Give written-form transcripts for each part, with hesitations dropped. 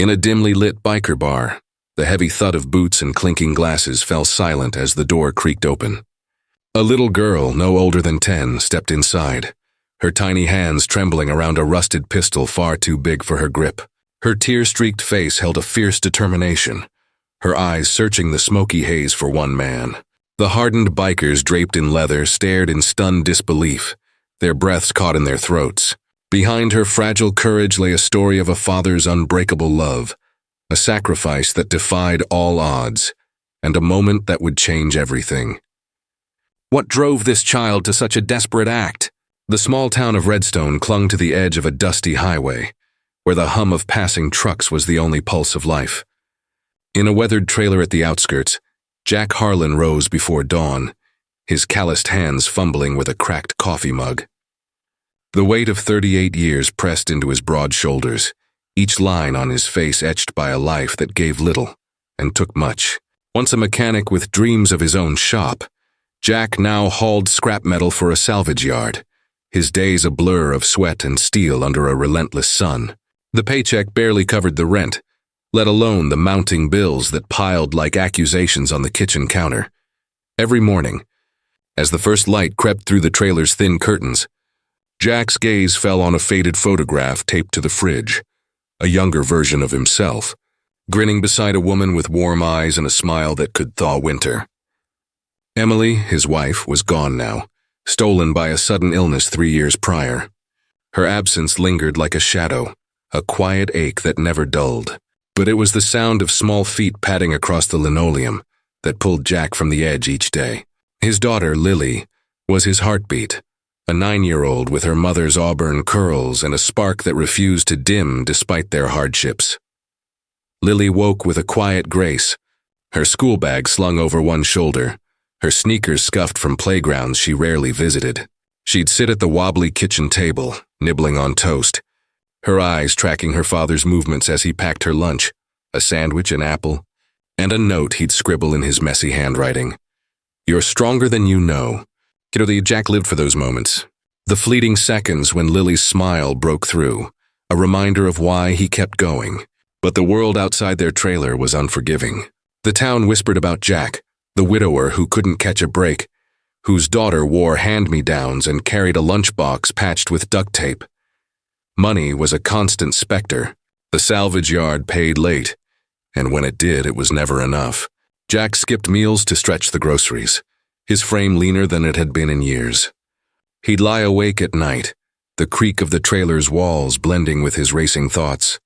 In a dimly lit biker bar, the heavy thud of boots and clinking glasses fell silent as the door creaked open. A little girl, no older than 10, stepped inside, her tiny hands trembling around a rusted pistol far too big for her grip. Her tear-streaked face held a fierce determination, her eyes searching the smoky haze for one man. The hardened bikers draped in leather stared in stunned disbelief, their breaths caught in their throats. Behind her fragile courage lay a story of a father's unbreakable love, a sacrifice that defied all odds, and a moment that would change everything. What drove this child to such a desperate act? The small town of Redstone clung to the edge of a dusty highway, where the hum of passing trucks was the only pulse of life. In a weathered trailer at the outskirts, Jack Harlan rose before dawn, his calloused hands fumbling with a cracked coffee mug. The weight of 38 years pressed into his broad shoulders, each line on his face etched by a life that gave little and took much. Once a mechanic with dreams of his own shop, Jack now hauled scrap metal for a salvage yard, his days a blur of sweat and steel under a relentless sun. The paycheck barely covered the rent, let alone the mounting bills that piled like accusations on the kitchen counter. Every morning, as the first light crept through the trailer's thin curtains, Jack's gaze fell on a faded photograph taped to the fridge, a younger version of himself, grinning beside a woman with warm eyes and a smile that could thaw winter. Emily, his wife, was gone now, stolen by a sudden illness 3 years prior. Her absence lingered like a shadow, a quiet ache that never dulled. But it was the sound of small feet padding across the linoleum that pulled Jack from the edge each day. His daughter, Lily, was his heartbeat, a 9-year-old with her mother's auburn curls and a spark that refused to dim despite their hardships. Lily woke with a quiet grace, her school bag slung over one shoulder, her sneakers scuffed from playgrounds she rarely visited. She'd sit at the wobbly kitchen table, nibbling on toast, her eyes tracking her father's movements as he packed her lunch, a sandwich, an apple, and a note he'd scribble in his messy handwriting. "You're stronger than you know." Jack lived for those moments, the fleeting seconds when Lily's smile broke through, a reminder of why he kept going. But the world outside their trailer was unforgiving. The town whispered about Jack, the widower who couldn't catch a break, whose daughter wore hand-me-downs and carried a lunchbox patched with duct tape. Money was a constant specter. The salvage yard paid late, and when it did, it was never enough. Jack skipped meals to stretch the groceries, his frame leaner than it had been in years. He'd lie awake at night, the creak of the trailer's walls blending with his racing thoughts.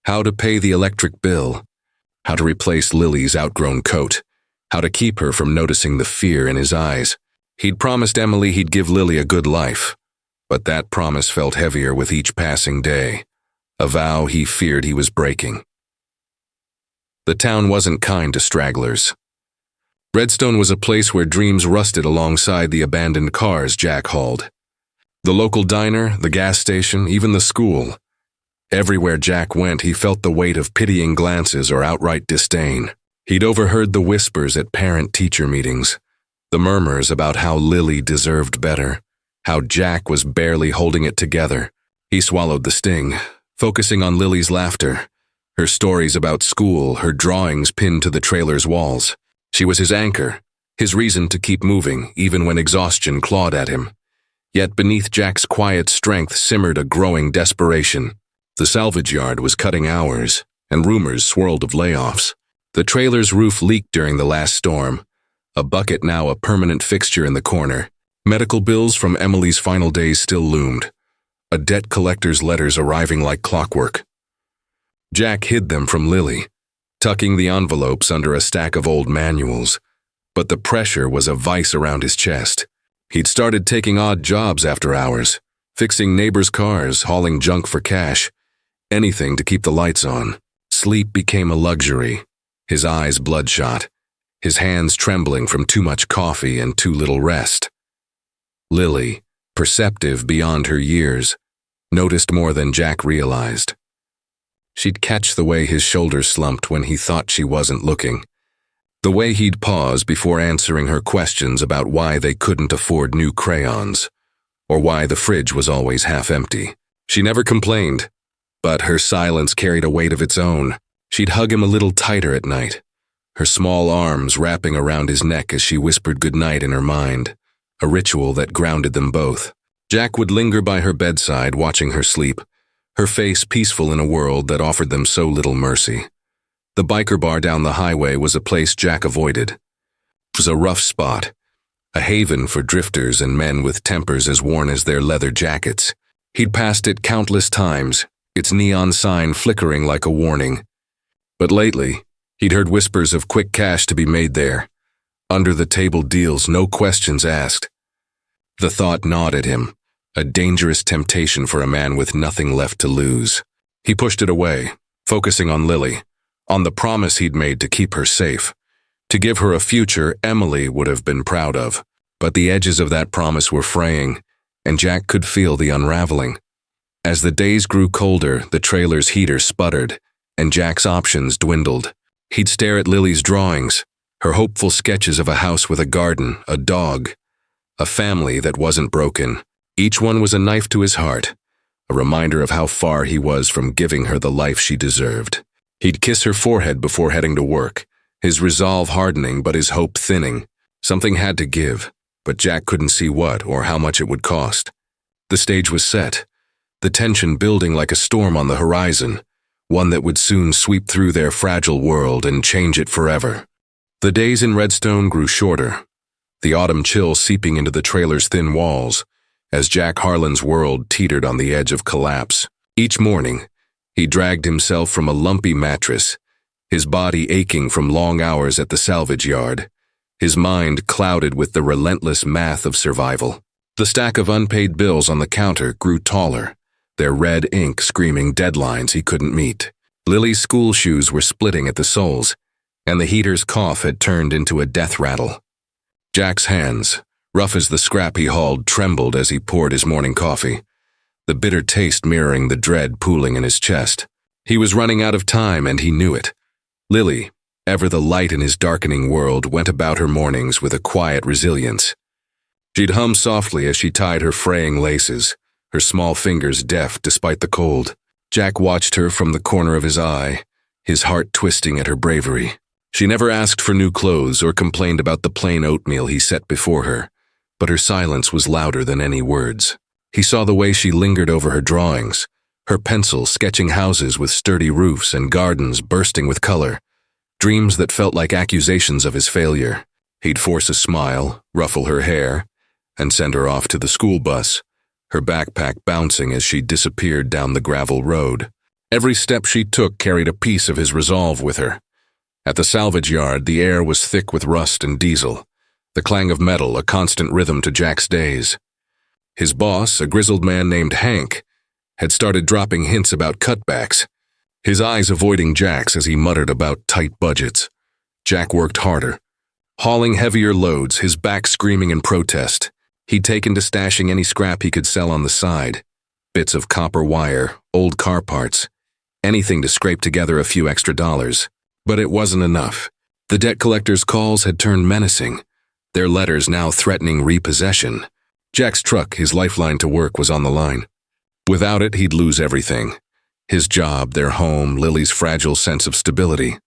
How to pay the electric bill, how to replace Lily's outgrown coat, how to keep her from noticing the fear in his eyes. He'd promised Emily he'd give Lily a good life, but that promise felt heavier with each passing day, a vow he feared he was breaking. The town wasn't kind to stragglers. Redstone was a place where dreams rusted alongside the abandoned cars Jack hauled. The local diner, the gas station, even the school. Everywhere Jack went, he felt the weight of pitying glances or outright disdain. He'd overheard the whispers at parent-teacher meetings, the murmurs about how Lily deserved better, how Jack was barely holding it together. He swallowed the sting, focusing on Lily's laughter, her stories about school, her drawings pinned to the trailer's walls. She was his anchor, his reason to keep moving, even when exhaustion clawed at him. Yet beneath Jack's quiet strength simmered a growing desperation. The salvage yard was cutting hours, and rumors swirled of layoffs. The trailer's roof leaked during the last storm, a bucket now a permanent fixture in the corner. Medical bills from Emily's final days still loomed, a debt collector's letters arriving like clockwork. Jack hid them from Lily, tucking the envelopes under a stack of old manuals, but the pressure was a vice around his chest. He'd started taking odd jobs after hours, fixing neighbors' cars, hauling junk for cash, anything to keep the lights on. Sleep became a luxury, his eyes bloodshot, his hands trembling from too much coffee and too little rest. Lily, perceptive beyond her years, noticed more than Jack realized. She'd catch the way his shoulders slumped when he thought she wasn't looking, the way he'd pause before answering her questions about why they couldn't afford new crayons, or why the fridge was always half empty. She never complained, But her silence carried a weight of its own. She'd hug him a little tighter at night, her small arms wrapping around his neck as she whispered goodnight in her mind, a ritual that grounded them both. Jack would linger by her bedside, watching her sleep, her face peaceful in a world that offered them so little mercy. The biker bar down the highway was a place Jack avoided. It was a rough spot, a haven for drifters and men with tempers as worn as their leather jackets. He'd passed it countless times, its neon sign flickering like a warning. But lately, he'd heard whispers of quick cash to be made there. Under-the-table deals, no questions asked. The thought gnawed at him, a dangerous temptation for a man with nothing left to lose. He pushed it away, focusing on Lily, on the promise he'd made to keep her safe, to give her a future Emily would have been proud of. But the edges of that promise were fraying, and Jack could feel the unraveling. As the days grew colder, the trailer's heater sputtered, and Jack's options dwindled. He'd stare at Lily's drawings, her hopeful sketches of a house with a garden, a dog, a family that wasn't broken. Each one was a knife to his heart, a reminder of how far he was from giving her the life she deserved. He'd kiss her forehead before heading to work, his resolve hardening but his hope thinning. Something had to give, but Jack couldn't see what or how much it would cost. The stage was set, the tension building like a storm on the horizon, one that would soon sweep through their fragile world and change it forever. The days in Redstone grew shorter, the autumn chill seeping into the trailer's thin walls, as Jack Harlan's world teetered on the edge of collapse. Each morning, he dragged himself from a lumpy mattress, his body aching from long hours at the salvage yard, his mind clouded with the relentless math of survival. The stack of unpaid bills on the counter grew taller, their red ink screaming deadlines he couldn't meet. Lily's school shoes were splitting at the soles, and the heater's cough had turned into a death rattle. Jack's hands, rough as the scrap he hauled, trembled as he poured his morning coffee, the bitter taste mirroring the dread pooling in his chest. He was running out of time, and he knew it. Lily, ever the light in his darkening world, went about her mornings with a quiet resilience. She'd hum softly as she tied her fraying laces, her small fingers deft despite the cold. Jack watched her from the corner of his eye, his heart twisting at her bravery. She never asked for new clothes or complained about the plain oatmeal he set before her, but her silence was louder than any words. He saw the way she lingered over her drawings, her pencil sketching houses with sturdy roofs and gardens bursting with color, dreams that felt like accusations of his failure. He'd force a smile, ruffle her hair, and send her off to the school bus, her backpack bouncing as she disappeared down the gravel road. Every step she took carried a piece of his resolve with her. At the salvage yard, the air was thick with rust and diesel, the clang of metal a constant rhythm to Jack's days. His boss, a grizzled man named Hank, had started dropping hints about cutbacks, his eyes avoiding Jack's as he muttered about tight budgets. Jack worked harder, hauling heavier loads, his back screaming in protest. He'd taken to stashing any scrap he could sell on the side, bits of copper wire, old car parts, anything to scrape together a few extra dollars. But it wasn't enough. The debt collector's calls had turned menacing, their letters now threatening repossession. Jack's truck, his lifeline to work, was on the line. Without it, he'd lose everything. His job, their home, Lily's fragile sense of stability.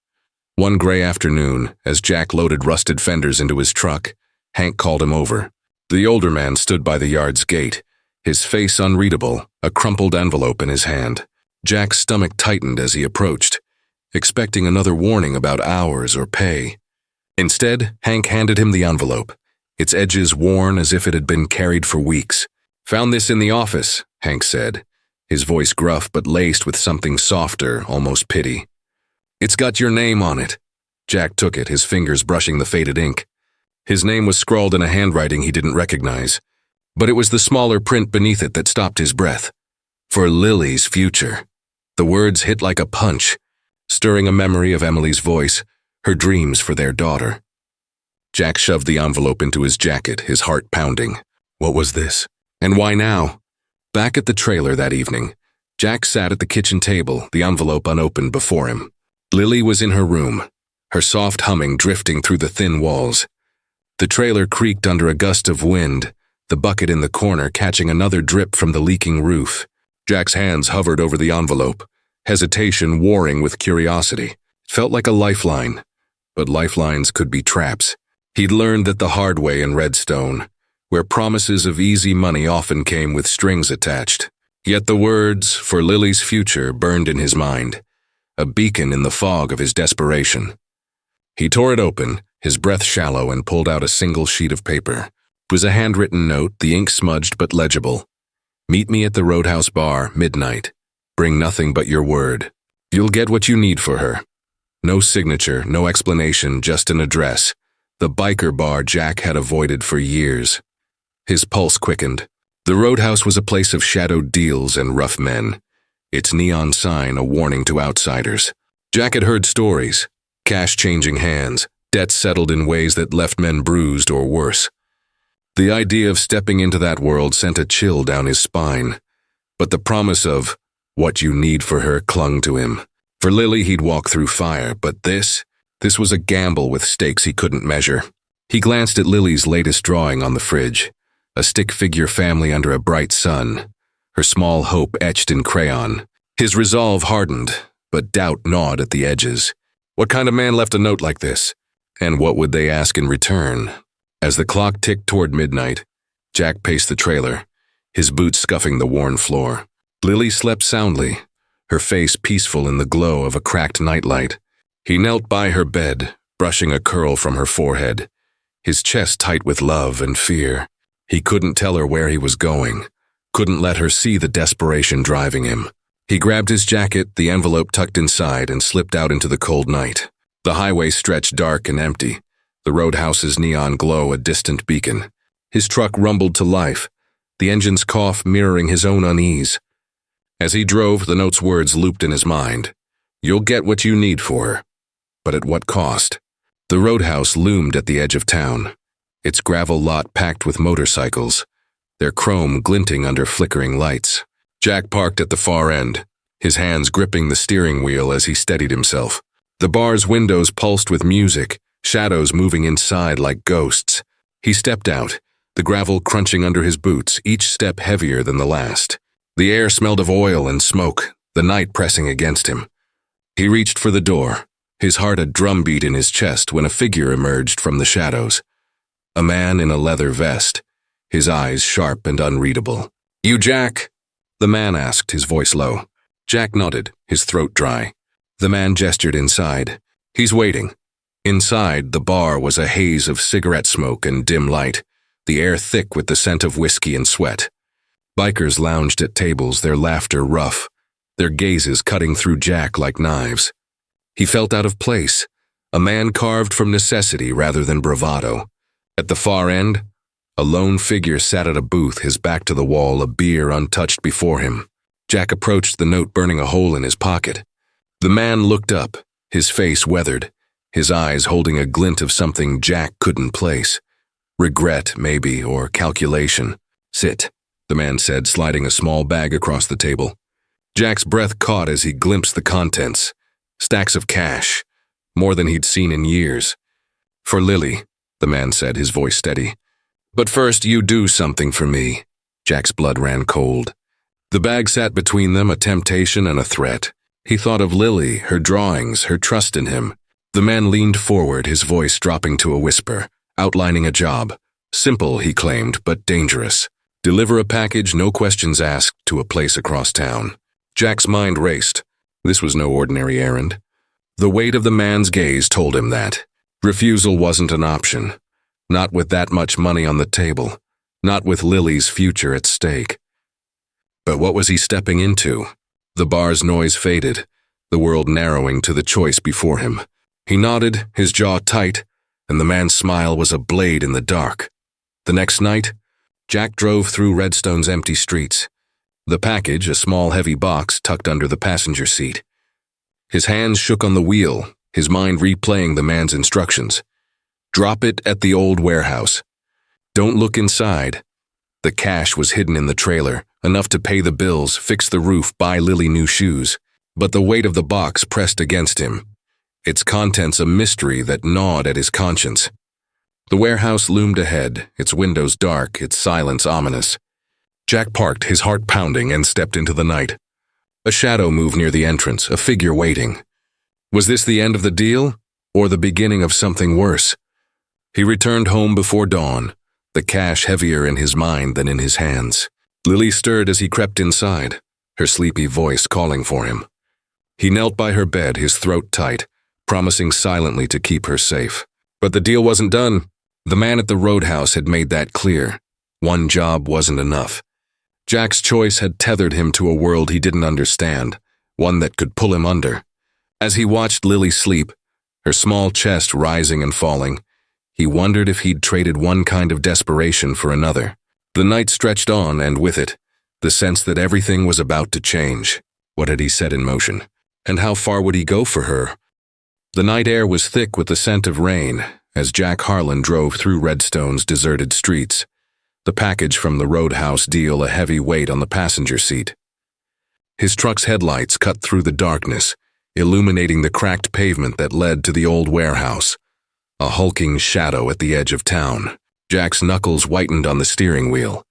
One gray afternoon, as Jack loaded rusted fenders into his truck, Hank called him over. The older man stood by the yard's gate, his face unreadable, a crumpled envelope in his hand. Jack's stomach tightened as he approached, expecting another warning about hours or pay. Instead, Hank handed him the envelope, its edges worn as if it had been carried for weeks. "Found this in the office," Hank said, his voice gruff but laced with something softer, almost pity. "It's got your name on it." Jack took it, his fingers brushing the faded ink. His name was scrawled in a handwriting he didn't recognize, but it was the smaller print beneath it that stopped his breath. "For Lily's future." The words hit like a punch, stirring a memory of Emily's voice, her dreams for their daughter. Jack shoved the envelope into his jacket, his heart pounding. What was this? And why now? Back at the trailer that evening, Jack sat at the kitchen table, the envelope unopened before him. Lily was in her room, her soft humming drifting through the thin walls. The trailer creaked under a gust of wind, the bucket in the corner catching another drip from the leaking roof. Jack's hands hovered over the envelope, hesitation warring with curiosity. It felt like a lifeline, but lifelines could be traps. He'd learned that the hard way in Redstone, where promises of easy money often came with strings attached. Yet the words, "for Lily's future," burned in his mind, a beacon in the fog of his desperation. He tore it open, his breath shallow, and pulled out a single sheet of paper. It was a handwritten note, the ink smudged but legible. "Meet me at the Roadhouse Bar, midnight. Bring nothing but your word. You'll get what you need for her." No signature, no explanation, just an address. The biker bar Jack had avoided for years. His pulse quickened. The Roadhouse was a place of shadowed deals and rough men, its neon sign a warning to outsiders. Jack had heard stories, cash changing hands, debts settled in ways that left men bruised or worse. The idea of stepping into that world sent a chill down his spine, but the promise of what you need for her clung to him. For Lily, he'd walk through fire, but this was a gamble with stakes he couldn't measure. He glanced at Lily's latest drawing on the fridge, a stick figure family under a bright sun, her small hope etched in crayon. His resolve hardened, but doubt gnawed at the edges. What kind of man left a note like this? And what would they ask in return? As the clock ticked toward midnight, Jack paced the trailer, his boots scuffing the worn floor. Lily slept soundly, her face peaceful in the glow of a cracked nightlight. He knelt by her bed, brushing a curl from her forehead, his chest tight with love and fear. He couldn't tell her where he was going, couldn't let her see the desperation driving him. He grabbed his jacket, the envelope tucked inside, and slipped out into the cold night. The highway stretched dark and empty, the roadhouse's neon glow a distant beacon. His truck rumbled to life, the engine's cough mirroring his own unease. As he drove, the note's words looped in his mind. "You'll get what you need for her, but at what cost?" The roadhouse loomed at the edge of town, its gravel lot packed with motorcycles, their chrome glinting under flickering lights. Jack parked at the far end, his hands gripping the steering wheel as he steadied himself. The bar's windows pulsed with music, shadows moving inside like ghosts. He stepped out, the gravel crunching under his boots, each step heavier than the last. The air smelled of oil and smoke, the night pressing against him. He reached for the door, his heart a drumbeat in his chest when a figure emerged from the shadows. A man in a leather vest, his eyes sharp and unreadable. "You Jack?" the man asked, his voice low. Jack nodded, his throat dry. The man gestured inside. "He's waiting." Inside, the bar was a haze of cigarette smoke and dim light, the air thick with the scent of whiskey and sweat. Bikers lounged at tables, their laughter rough, their gazes cutting through Jack like knives. He felt out of place, a man carved from necessity rather than bravado. At the far end, a lone figure sat at a booth, his back to the wall, a beer untouched before him. Jack approached, the note burning a hole in his pocket. The man looked up, his face weathered, his eyes holding a glint of something Jack couldn't place. Regret, maybe, or calculation. "Sit," the man said, sliding a small bag across the table. Jack's breath caught as he glimpsed the contents. Stacks of cash, more than he'd seen in years. "For Lily," the man said, his voice steady. "But first, you do something for me." Jack's blood ran cold. The bag sat between them, a temptation and a threat. He thought of Lily, her drawings, her trust in him. The man leaned forward, his voice dropping to a whisper, outlining a job. Simple, he claimed, but dangerous. Deliver a package, no questions asked, to a place across town. Jack's mind raced. This was no ordinary errand. The weight of the man's gaze told him that. Refusal wasn't an option. Not with that much money on the table. Not with Lily's future at stake. But what was he stepping into? The bar's noise faded, the world narrowing to the choice before him. He nodded, his jaw tight, and the man's smile was a blade in the dark. The next night, Jack drove through Redstone's empty streets. The package, a small heavy box, tucked under the passenger seat. His hands shook on the wheel, his mind replaying the man's instructions. Drop it at the old warehouse. Don't look inside. The cash was hidden in the trailer, enough to pay the bills, fix the roof, buy Lily new shoes. But the weight of the box pressed against him, its contents a mystery that gnawed at his conscience. The warehouse loomed ahead, its windows dark, its silence ominous. Jack parked, his heart pounding, and stepped into the night. A shadow moved near the entrance, a figure waiting. Was this the end of the deal, or the beginning of something worse? He returned home before dawn, the cash heavier in his mind than in his hands. Lily stirred as he crept inside, her sleepy voice calling for him. He knelt by her bed, his throat tight, promising silently to keep her safe. But the deal wasn't done. The man at the roadhouse had made that clear. One job wasn't enough. Jack's choice had tethered him to a world he didn't understand, one that could pull him under. As he watched Lily sleep, her small chest rising and falling, he wondered if he'd traded one kind of desperation for another. The night stretched on, and with it, the sense that everything was about to change. What had he set in motion? And how far would he go for her? The night air was thick with the scent of rain as Jack Harlan drove through Redstone's deserted streets, the package from the roadhouse deal a heavy weight on the passenger seat. His truck's headlights cut through the darkness, illuminating the cracked pavement that led to the old warehouse, a hulking shadow at the edge of town. Jack's knuckles whitened on the steering wheel,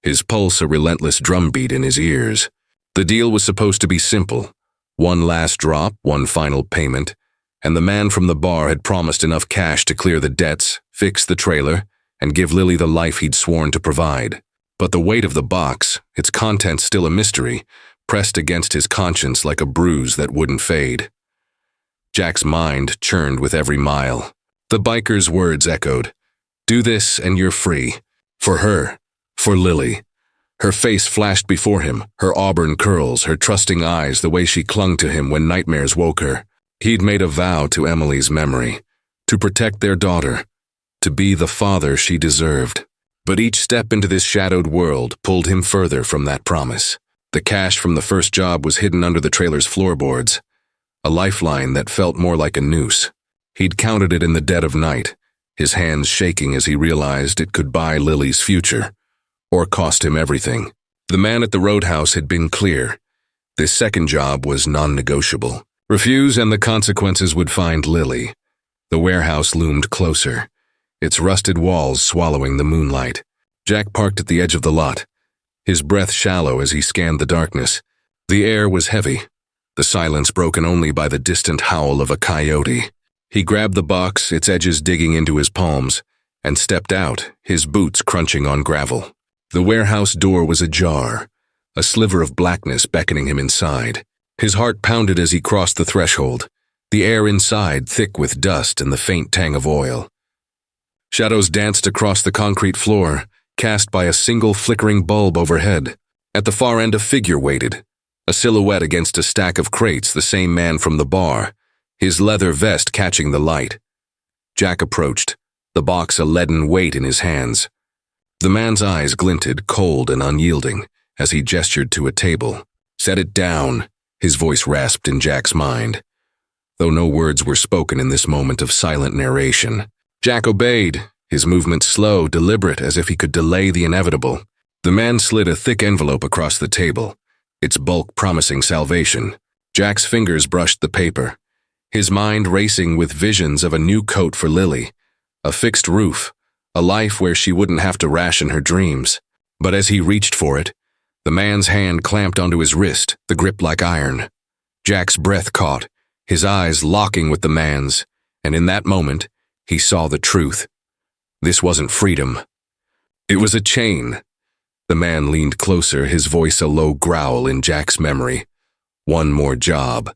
his pulse a relentless drumbeat in his ears. The deal was supposed to be simple. One last drop, one final payment, and the man from the bar had promised enough cash to clear the debts, fix the trailer, and give Lily the life he'd sworn to provide. But the weight of the box, its contents still a mystery, pressed against his conscience like a bruise that wouldn't fade. Jack's mind churned with every mile. The biker's words echoed, "Do this and you're free." For her, for Lily. Her face flashed before him, her auburn curls, her trusting eyes, the way she clung to him when nightmares woke her. He'd made a vow to Emily's memory, to protect their daughter, to be the father she deserved. But each step into this shadowed world pulled him further from that promise. The cash from the first job was hidden under the trailer's floorboards, a lifeline that felt more like a noose. He'd counted it in the dead of night, his hands shaking as he realized it could buy Lily's future, or cost him everything. The man at the roadhouse had been clear. This second job was non-negotiable. Refuse and the consequences would find Lily. The warehouse loomed closer, its rusted walls swallowing the moonlight. Jack parked at the edge of the lot, his breath shallow as he scanned the darkness. The air was heavy, the silence broken only by the distant howl of a coyote. He grabbed the box, its edges digging into his palms, and stepped out, his boots crunching on gravel. The warehouse door was ajar, a sliver of blackness beckoning him inside. His heart pounded as he crossed the threshold, the air inside thick with dust and the faint tang of oil. Shadows danced across the concrete floor, cast by a single flickering bulb overhead. At the far end a figure waited, a silhouette against a stack of crates, the same man from the bar, his leather vest catching the light. Jack approached, the box a leaden weight in his hands. The man's eyes glinted, cold and unyielding, as he gestured to a table. "Set it down," his voice rasped in Jack's mind, though no words were spoken in this moment of silent narration. Jack obeyed, his movements slow, deliberate, as if he could delay the inevitable. The man slid a thick envelope across the table, its bulk promising salvation. Jack's fingers brushed the paper, his mind racing with visions of a new coat for Lily, a fixed roof, a life where she wouldn't have to ration her dreams. But as he reached for it, the man's hand clamped onto his wrist, the grip like iron. Jack's breath caught, his eyes locking with the man's, and in that moment, he saw the truth. This wasn't freedom. It was a chain. The man leaned closer, his voice a low growl in Jack's memory. "One more job.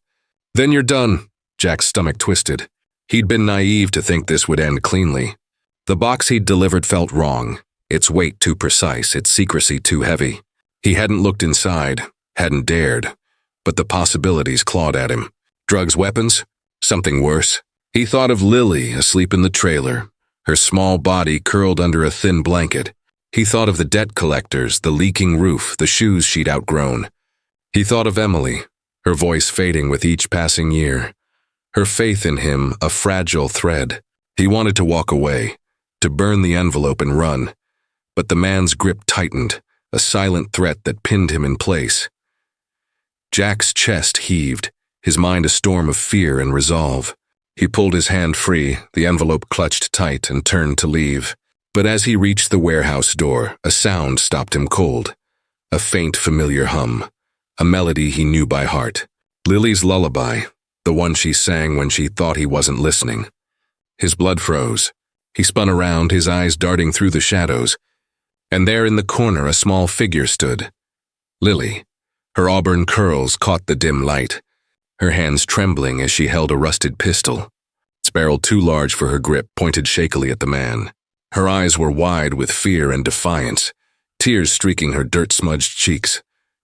Then you're done." Jack's stomach twisted. He'd been naive to think this would end cleanly. The box he'd delivered felt wrong, its weight too precise, its secrecy too heavy. He hadn't looked inside, hadn't dared, but the possibilities clawed at him. Drugs, weapons? Something worse. He thought of Lily asleep in the trailer, her small body curled under a thin blanket. He thought of the debt collectors, the leaking roof, the shoes she'd outgrown. He thought of Emily, her voice fading with each passing year, her faith in him a fragile thread. He wanted to walk away, to burn the envelope and run, but the man's grip tightened, a silent threat that pinned him in place. Jack's chest heaved, his mind a storm of fear and resolve. He pulled his hand free, the envelope clutched tight, and turned to leave. But as he reached the warehouse door, a sound stopped him cold. a faint, familiar hum, a melody he knew by heart. Lily's lullaby, the one she sang when she thought he wasn't listening. His blood froze. He spun around, his eyes darting through the shadows, and there in the corner a small figure stood. Lily. Her auburn curls caught the dim light, her hands trembling as she held a rusted pistol. Its barrel too large for her grip pointed shakily at the man. Her eyes were wide with fear and defiance, tears streaking her dirt-smudged cheeks.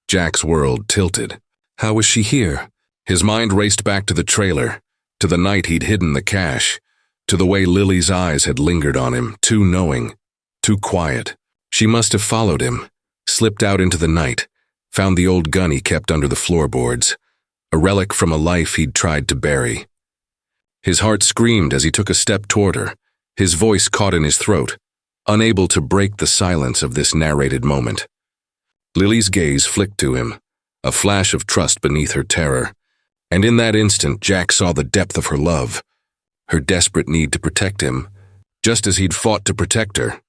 Jack's world tilted. How was she here? His mind raced back to the trailer, to the night he'd hidden the cash, to the way Lily's eyes had lingered on him, too knowing, too quiet. She must have followed him, slipped out into the night, found the old gun he kept under the floorboards, a relic from a life he'd tried to bury. His heart screamed as he took a step toward her, his voice caught in his throat, unable to break the silence of this narrated moment. Lily's gaze flicked to him, a flash of trust beneath her terror, and in that instant Jack saw the depth of her love, her desperate need to protect him, just as he'd fought to protect her.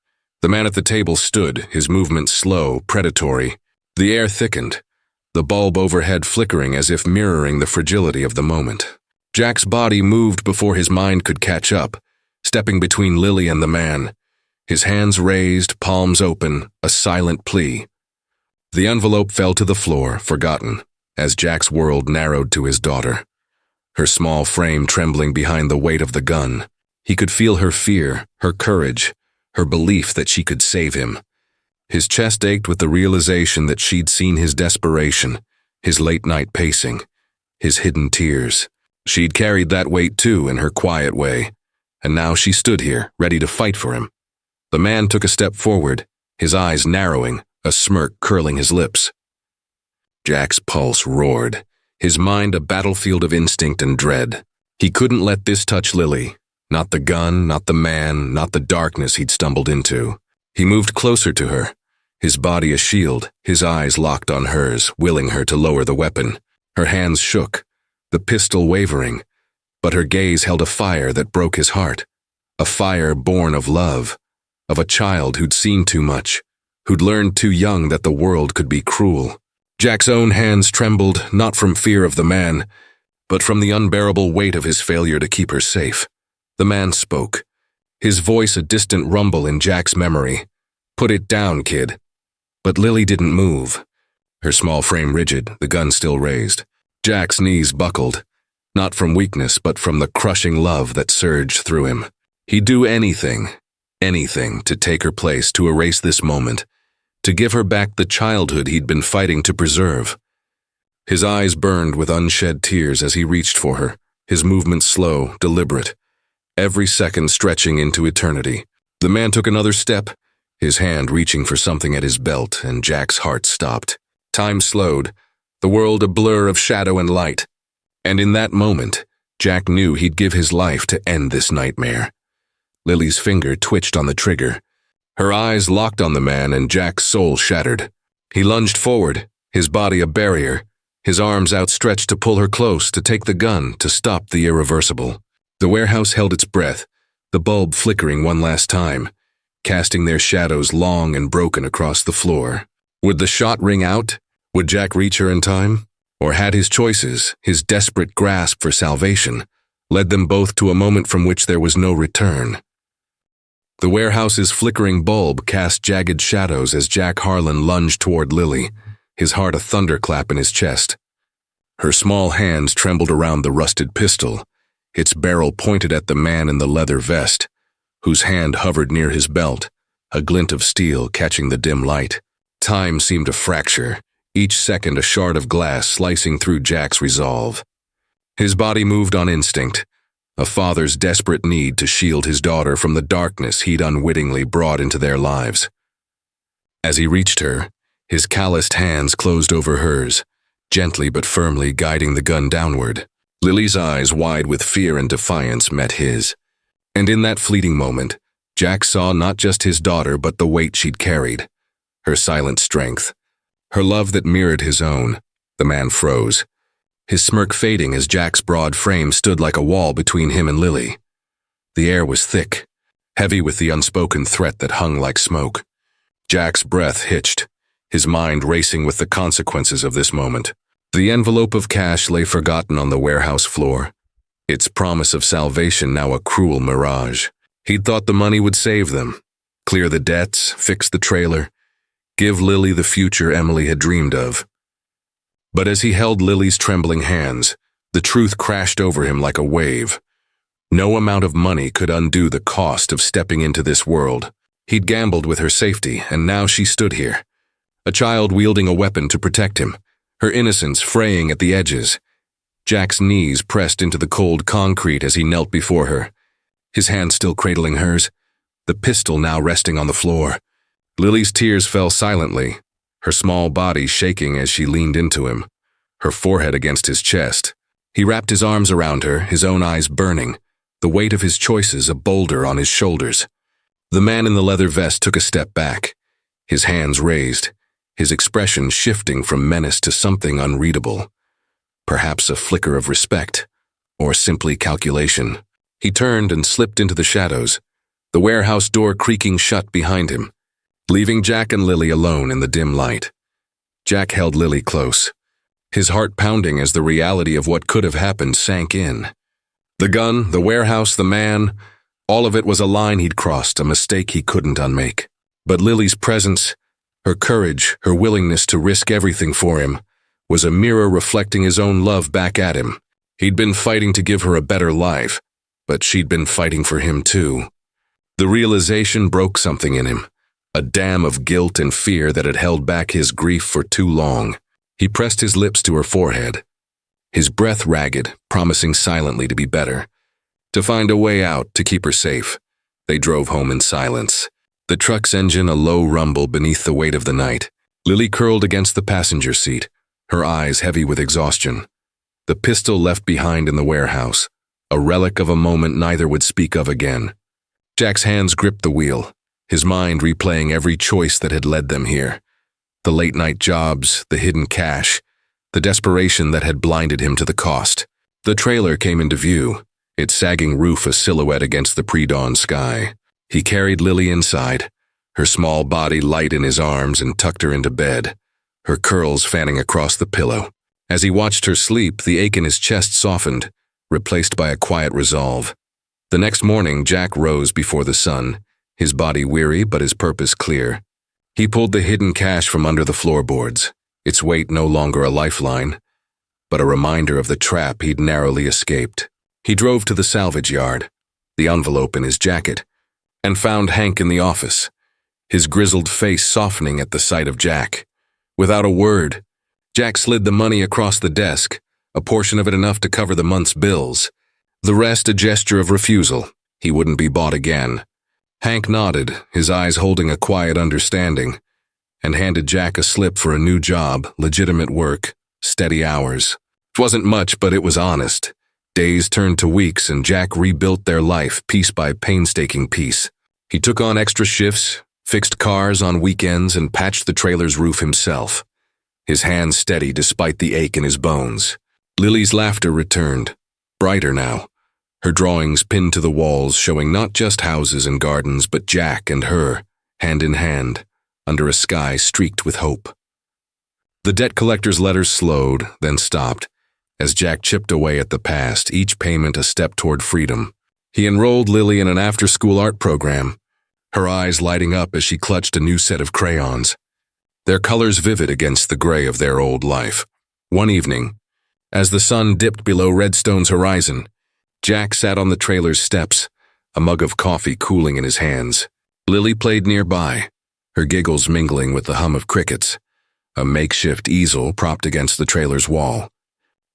The man at the table stood, his movements slow, predatory. The air thickened, the bulb overhead flickering as if mirroring the fragility of the moment. Jack's body moved before his mind could catch up, stepping between Lily and the man, his hands raised, palms open, a silent plea. The envelope fell to the floor, forgotten, as Jack's world narrowed to his daughter, her small frame trembling behind the weight of the gun. He could feel her fear, her courage, her belief that she could save him. His chest ached with the realization that she'd seen his desperation, his late-night pacing, his hidden tears. She'd carried that weight too in her quiet way, and now she stood here, ready to fight for him. The man took a step forward, his eyes narrowing, a smirk curling his lips. Jack's pulse roared, his mind a battlefield of instinct and dread. He couldn't let this touch Lily, not the gun, not the man, not the darkness he'd stumbled into. He moved closer to her, his body a shield, his eyes locked on hers, willing her to lower the weapon. Her hands shook, the pistol wavering, but her gaze held a fire that broke his heart, a fire born of love, of a child who'd seen too much, who'd learned too young that the world could be cruel. Jack's own hands trembled, not from fear of the man, but from the unbearable weight of his failure to keep her safe. The man spoke, his voice a distant rumble in Jack's memory. "Put it down, kid." But Lily didn't move, her small frame rigid, the gun still raised. Jack's knees buckled, not from weakness but from the crushing love that surged through him. He'd do anything, anything to take her place, to erase this moment, to give her back the childhood he'd been fighting to preserve. His eyes burned with unshed tears as he reached for her, his movements slow, deliberate, every second stretching into eternity. The man took another step, his hand reaching for something at his belt, and Jack's heart stopped. Time slowed, the world a blur of shadow and light. And in that moment, Jack knew he'd give his life to end this nightmare. Lily's finger twitched on the trigger. Her eyes locked on the man, and Jack's soul shattered. He lunged forward, his body a barrier, his arms outstretched to pull her close, to take the gun, to stop the irreversible. The warehouse held its breath, the bulb flickering one last time, casting their shadows long and broken across the floor. Would the shot ring out? Would Jack reach her in time? Or had his choices, his desperate grasp for salvation, led them both to a moment from which there was no return? The warehouse's flickering bulb cast jagged shadows as Jack Harlan lunged toward Lily, his heart a thunderclap in his chest. Her small hands trembled around the rusted pistol, its barrel pointed at the man in the leather vest, whose hand hovered near his belt, a glint of steel catching the dim light. Time seemed to fracture, each second a shard of glass slicing through Jack's resolve. His body moved on instinct, a father's desperate need to shield his daughter from the darkness he'd unwittingly brought into their lives. As he reached her, his calloused hands closed over hers, gently but firmly guiding the gun downward. Lily's eyes, wide with fear and defiance, met his. And in that fleeting moment, Jack saw not just his daughter but the weight she'd carried, her silent strength, her love that mirrored his own. The man froze, his smirk fading as Jack's broad frame stood like a wall between him and Lily. The air was thick, heavy with the unspoken threat that hung like smoke. Jack's breath hitched, his mind racing with the consequences of this moment. The envelope of cash lay forgotten on the warehouse floor, its promise of salvation now a cruel mirage. He'd thought the money would save them, clear the debts, fix the trailer, give Lily the future Emily had dreamed of. But as he held Lily's trembling hands, the truth crashed over him like a wave. No amount of money could undo the cost of stepping into this world. He'd gambled with her safety, and now she stood here, a child wielding a weapon to protect him, her innocence fraying at the edges. Jack's knees pressed into the cold concrete as he knelt before her, his hand still cradling hers, the pistol now resting on the floor. Lily's tears fell silently, her small body shaking as she leaned into him, her forehead against his chest. He wrapped his arms around her, his own eyes burning, the weight of his choices a boulder on his shoulders. The man in the leather vest took a step back, his hands raised, his expression shifting from menace to something unreadable. Perhaps a flicker of respect, or simply calculation. He turned and slipped into the shadows, the warehouse door creaking shut behind him, leaving Jack and Lily alone in the dim light. Jack held Lily close, his heart pounding as the reality of what could have happened sank in. The gun, the warehouse, the man, all of it was a line he'd crossed, a mistake he couldn't unmake. But Lily's presence, her courage, her willingness to risk everything for him, was a mirror reflecting his own love back at him. He'd been fighting to give her a better life, but she'd been fighting for him too. The realization broke something in him, a dam of guilt and fear that had held back his grief for too long. He pressed his lips to her forehead, his breath ragged, promising silently to be better, to find a way out, to keep her safe. They drove home in silence, the truck's engine a low rumble beneath the weight of the night. Lily curled against the passenger seat, her eyes heavy with exhaustion. The pistol left behind in the warehouse, a relic of a moment neither would speak of again. Jack's hands gripped the wheel, his mind replaying every choice that had led them here. The late-night jobs, the hidden cash, the desperation that had blinded him to the cost. The trailer came into view, its sagging roof a silhouette against the pre-dawn sky. He carried Lily inside, her small body light in his arms, and tucked her into bed, her curls fanning across the pillow. As he watched her sleep, the ache in his chest softened, replaced by a quiet resolve. The next morning, Jack rose before the sun, his body weary but his purpose clear. He pulled the hidden cash from under the floorboards, its weight no longer a lifeline, but a reminder of the trap he'd narrowly escaped. He drove to the salvage yard, the envelope in his jacket, and found Hank in the office, his grizzled face softening at the sight of Jack. Without a word, Jack slid the money across the desk, a portion of it enough to cover the month's bills. The rest a gesture of refusal. He wouldn't be bought again. Hank nodded, his eyes holding a quiet understanding, and handed Jack a slip for a new job, legitimate work, steady hours. It wasn't much, but it was honest. Days turned to weeks, and Jack rebuilt their life piece by painstaking piece. He took on extra shifts, fixed cars on weekends, and patched the trailer's roof himself, his hands steady despite the ache in his bones. Lily's laughter returned, brighter now, her drawings pinned to the walls showing not just houses and gardens, but Jack and her, hand in hand, under a sky streaked with hope. The debt collector's letters slowed, then stopped, as Jack chipped away at the past, each payment a step toward freedom. He enrolled Lily in an after-school art program, her eyes lighting up as she clutched a new set of crayons, their colors vivid against the gray of their old life. One evening, as the sun dipped below Redstone's horizon, Jack sat on the trailer's steps, a mug of coffee cooling in his hands. Lily played nearby, her giggles mingling with the hum of crickets, a makeshift easel propped against the trailer's wall.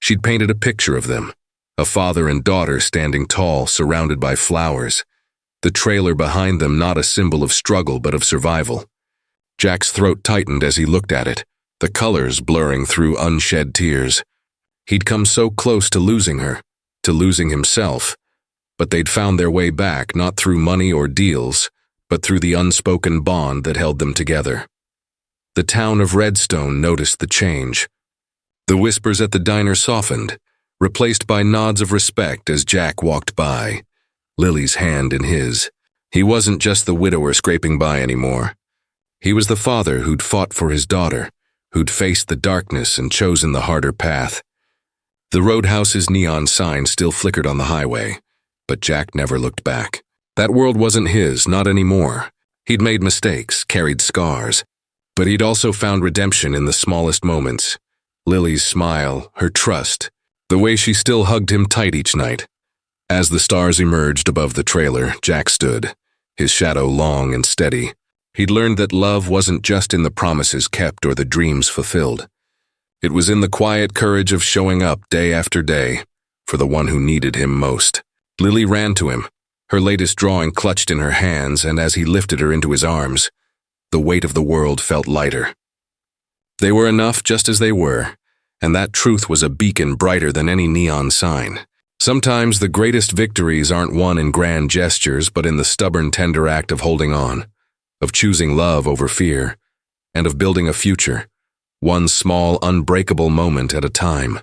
She'd painted a picture of them, a father and daughter standing tall, surrounded by flowers, the trailer behind them not a symbol of struggle but of survival. Jack's throat tightened as he looked at it, the colors blurring through unshed tears. He'd come so close to losing her, to losing himself, but they'd found their way back not through money or deals, but through the unspoken bond that held them together. The town of Redstone noticed the change. The whispers at the diner softened, replaced by nods of respect as Jack walked by, Lily's hand in his. He wasn't just the widower scraping by anymore. He was the father who'd fought for his daughter, who'd faced the darkness and chosen the harder path. The roadhouse's neon sign still flickered on the highway, but Jack never looked back. That world wasn't his, not anymore. He'd made mistakes, carried scars, but he'd also found redemption in the smallest moments. Lily's smile, her trust, the way she still hugged him tight each night. As the stars emerged above the trailer, Jack stood, his shadow long and steady. He'd learned that love wasn't just in the promises kept or the dreams fulfilled. It was in the quiet courage of showing up day after day for the one who needed him most. Lily ran to him, her latest drawing clutched in her hands, and as he lifted her into his arms, the weight of the world felt lighter. They were enough just as they were, and that truth was a beacon brighter than any neon sign. Sometimes the greatest victories aren't won in grand gestures, but in the stubborn, tender act of holding on, of choosing love over fear, and of building a future, one small, unbreakable moment at a time.